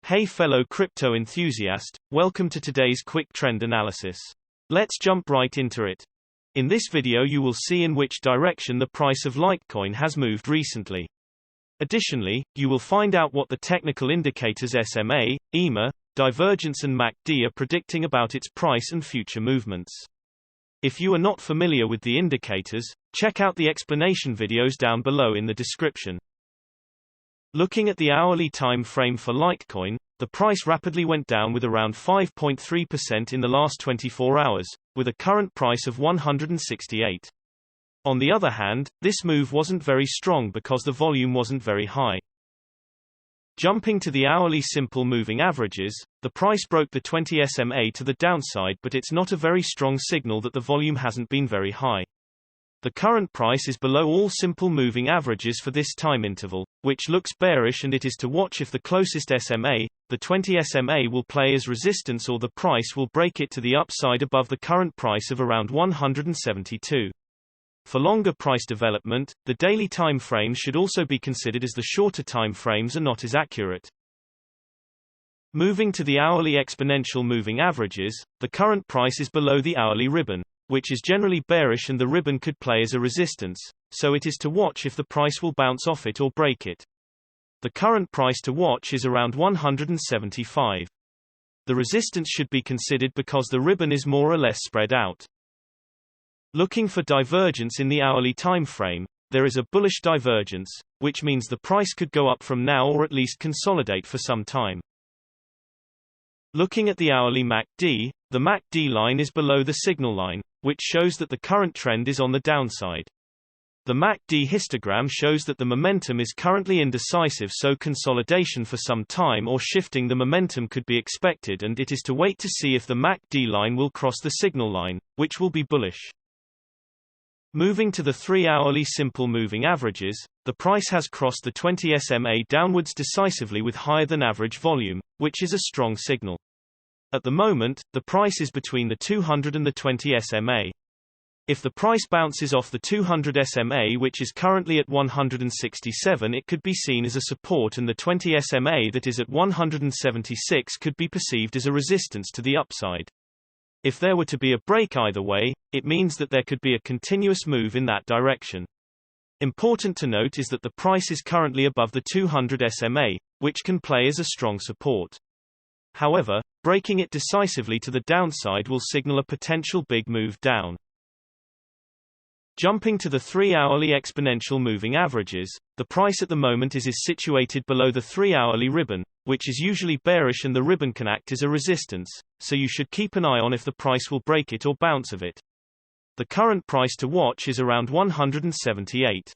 Hey fellow crypto enthusiast, welcome to today's quick trend analysis. Let's jump right into it. In this video you will see in which direction the price of Litecoin has moved recently. Additionally, you will find out what the technical indicators SMA, EMA, divergence and MACD are predicting about its price and future movements. If you are not familiar with the indicators, check out the explanation videos down below in the description. Looking at the hourly time frame for Litecoin, the price rapidly went down with around 5.3% in the last 24 hours, with a current price of 168. On the other hand, this move wasn't very strong because the volume wasn't very high. Jumping to the hourly simple moving averages, the price broke the 20 SMA to the downside, but it's not a very strong signal that the volume hasn't been very high. The current price is below all simple moving averages for this time interval, which looks bearish, and it is to watch if the closest SMA, the 20 SMA, will play as resistance or the price will break it to the upside above the current price of around 172. For longer price development, the daily time frame should also be considered, as the shorter time frames are not as accurate. Moving to the hourly exponential moving averages, the current price is below the hourly ribbon, which is generally bearish, and the ribbon could play as a resistance, so it is to watch if the price will bounce off it or break it. The current price to watch is around 175. The resistance should be considered because the ribbon is more or less spread out. Looking for divergence in the hourly time frame, there is a bullish divergence, which means the price could go up from now or at least consolidate for some time. Looking at the hourly MACD, the MACD line is below the signal line, which shows that the current trend is on the downside. The MACD histogram shows that the momentum is currently indecisive, so consolidation for some time or shifting the momentum could be expected, and it is to wait to see if the MACD line will cross the signal line, which will be bullish. Moving to the 3-hourly simple moving averages, the price has crossed the 20 SMA downwards decisively with higher than average volume, which is a strong signal. At the moment, the price is between the 200 and the 20 SMA. If the price bounces off the 200 SMA, which is currently at 167, it could be seen as a support, and the 20 SMA that is at 176 could be perceived as a resistance to the upside. If there were to be a break either way, it means that there could be a continuous move in that direction. Important to note is that the price is currently above the 200 SMA, which can play as a strong support. However, breaking it decisively to the downside will signal a potential big move down. Jumping to the 3-hourly exponential moving averages, the price at the moment is situated below the 3-hourly ribbon, which is usually bearish, and the ribbon can act as a resistance, so you should keep an eye on if the price will break it or bounce of it. The current price to watch is around 178.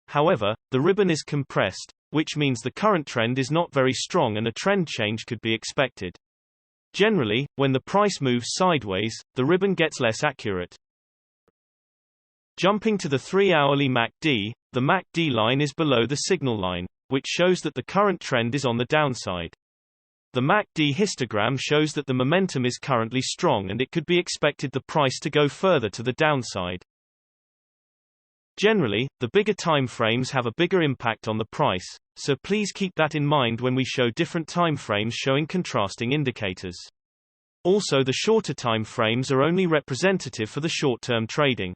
However, the ribbon is compressed, which means the current trend is not very strong and a trend change could be expected. Generally, when the price moves sideways, the ribbon gets less accurate. Jumping to the 3-hourly MACD, the MACD line is below the signal line, which shows that the current trend is on the downside. The MACD histogram shows that the momentum is currently strong, and it could be expected the price to go further to the downside. Generally, the bigger time frames have a bigger impact on the price, so please keep that in mind when we show different time frames showing contrasting indicators. Also, the shorter time frames are only representative for the short-term trading.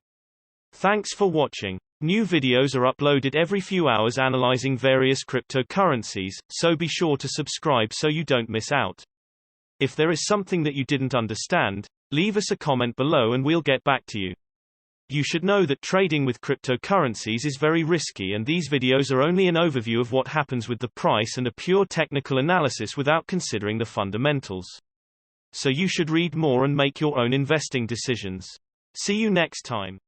Thanks for watching. New videos are uploaded every few hours analyzing various cryptocurrencies, so be sure to subscribe so you don't miss out. If there is something that you didn't understand, leave us a comment below and we'll get back to you. You should know that trading with cryptocurrencies is very risky, and these videos are only an overview of what happens with the price and a pure technical analysis without considering the fundamentals. So you should read more and make your own investing decisions. See you next time.